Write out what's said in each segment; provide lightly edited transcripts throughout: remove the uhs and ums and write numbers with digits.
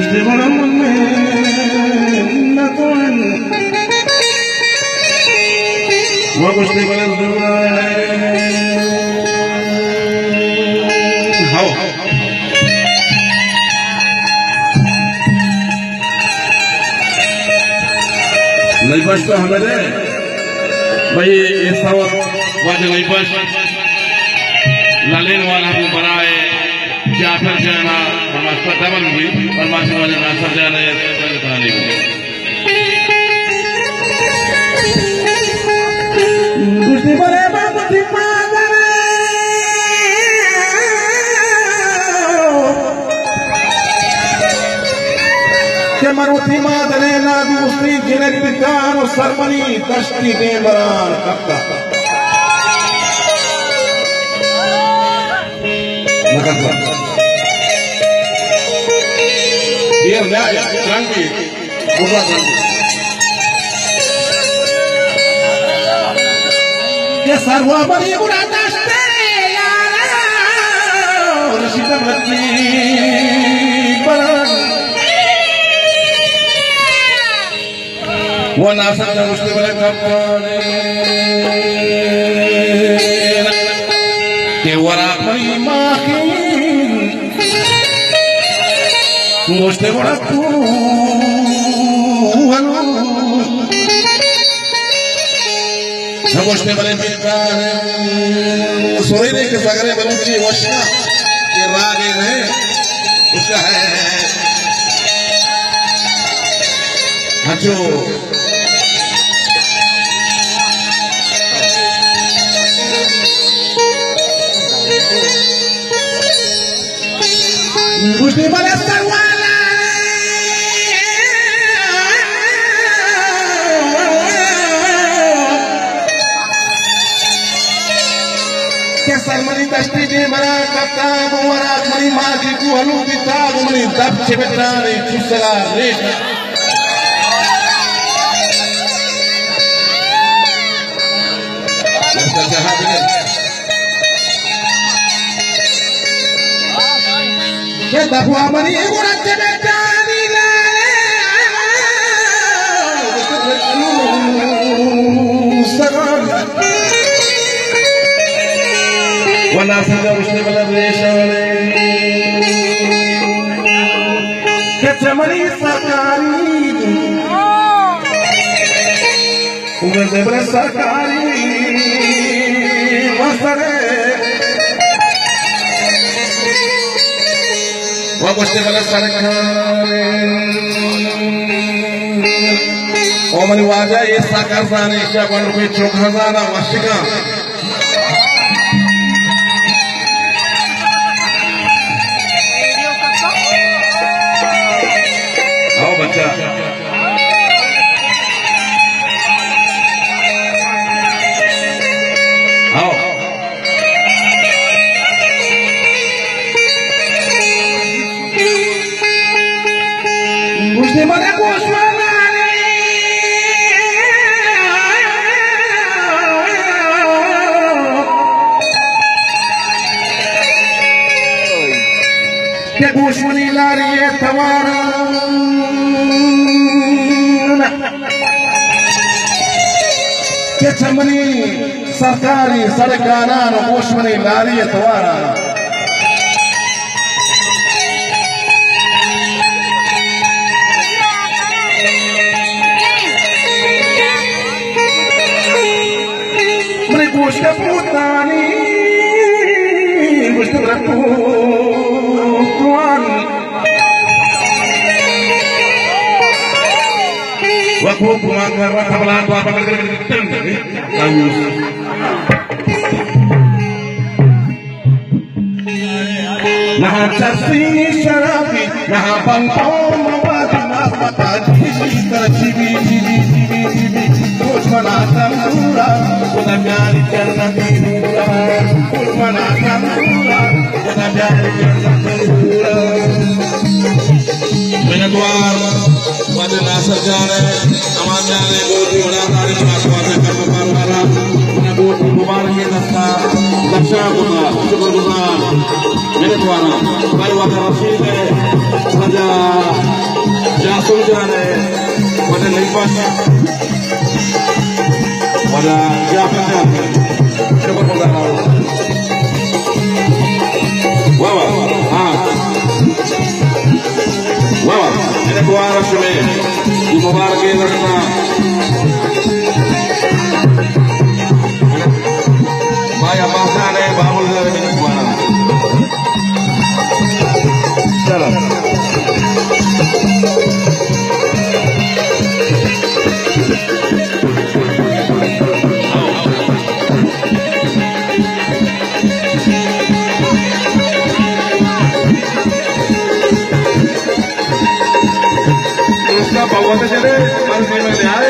Guste bana manne na toan wa guste bana zura hao नहीं बचता हमें दे भाई इस सावत वाजे नहीं बच लालेन वाला हम बनाए जाफर जाना हमारे डबल हुई और मासी वाले नासर जाना ये पहले कराने को गुस्ती बरे बाबूती मादरे के मरुती मादरे ना गुस्ती जिले पितान और सरमनी कश्ती दे बरान कप्ता नकद Dia enggak ya, tranquil. Bukan tranquil. Ya sarwa bari buratas ya. Rasita berarti barang. Wana sada gusti balakapane. Ke wara bari makin. Guste bora tu halo Guste bale pitare soire ke sagare baluchi washna ye raage rahe uska hai hacho Guste bale sarwa Salmani tasti de mara kapta buara mani magi ku halu bita mani dab chebetare chusala resha Ke dabu amani ura chebetani la Wana sada usne bala reshane Kechamani sarkari Umar debra sarkari Wasare Wa usne bala sarkari Omani waja ye sarkar zane isha bandu pe chok hazana washika Gusti bale kushmane ke kushmani lari tawara ke chamani sarkari sarkana kushmani lari tawara Gusta putani, gusta beratuan. Waktu kumangkar kabelan tua apa kerja bagus. Nah casi syarafi, nah pangpau mawati mas mata cibi terus menatap surah. Kita dari jannah hiburan, menatap surah. Kita dari jannah hiburan. Menyatuar pada nasar jane, aman jane bodi udah tadi masuknya karena parwara, punya bodi mubarak kita laksa kita syukur kita. Menyatuar parwara rasul raja Jason Jane, pada Lipas, pada Japan, siapa penggalau? Wawa, wawa, ini kuara sini, di Mubarak ini karena Maya bahasa ada bahul dari ini kuara. Jalan. Bawa saja masih melihat.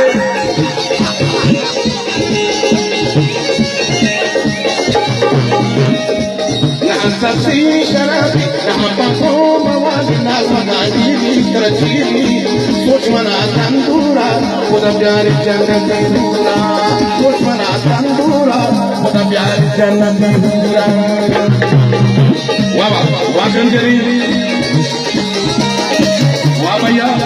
Saksi syarabi, nama pangkom bawadina magajini terjini, soch mana tandura, udah biarin jangan tandura, soch mana tandura, udah biarin jangan tandura. Wah, wakan jadi, wah bayar.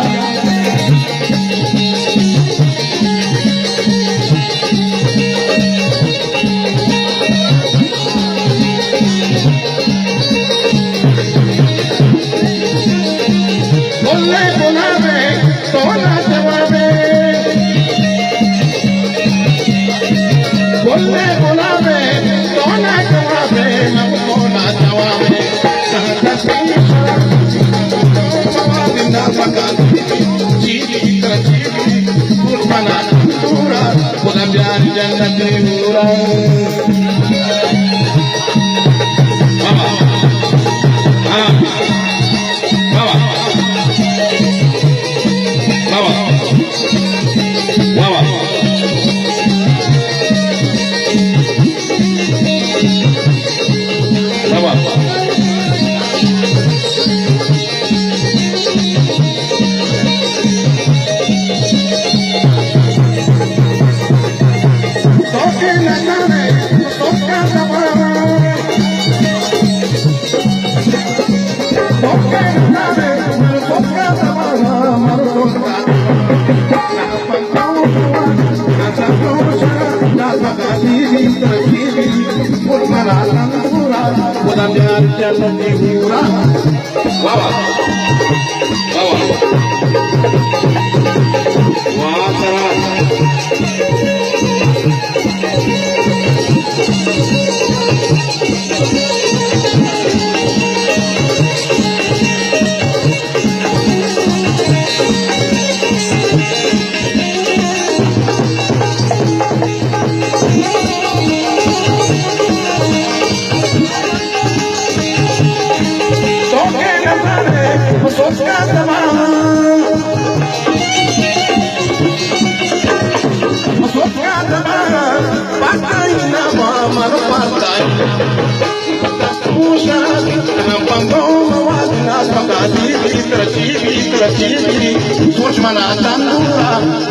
Soch mana tandura,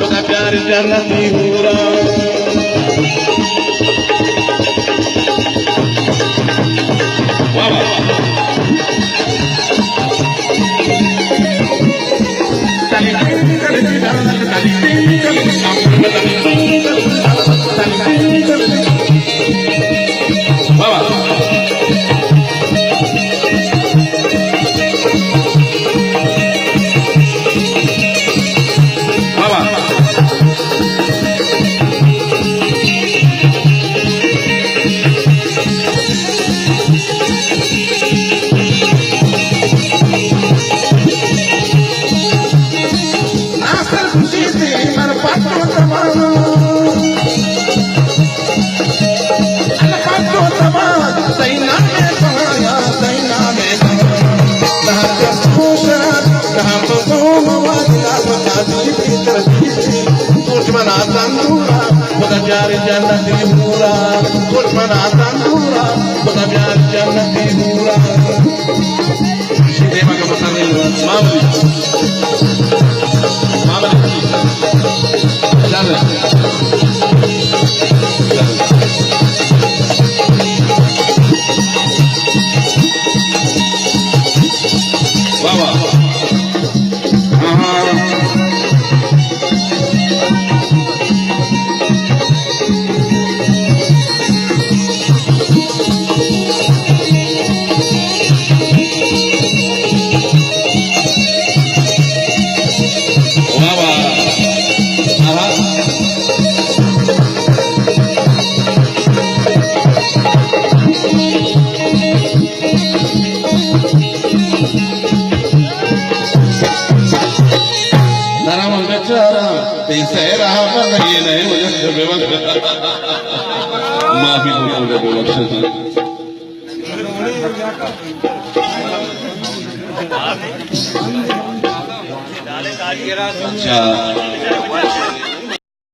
udah biarin jangan dihura. ये नहीं मुझे बेवक्त माफी दो मुझे बेवक्त अच्छा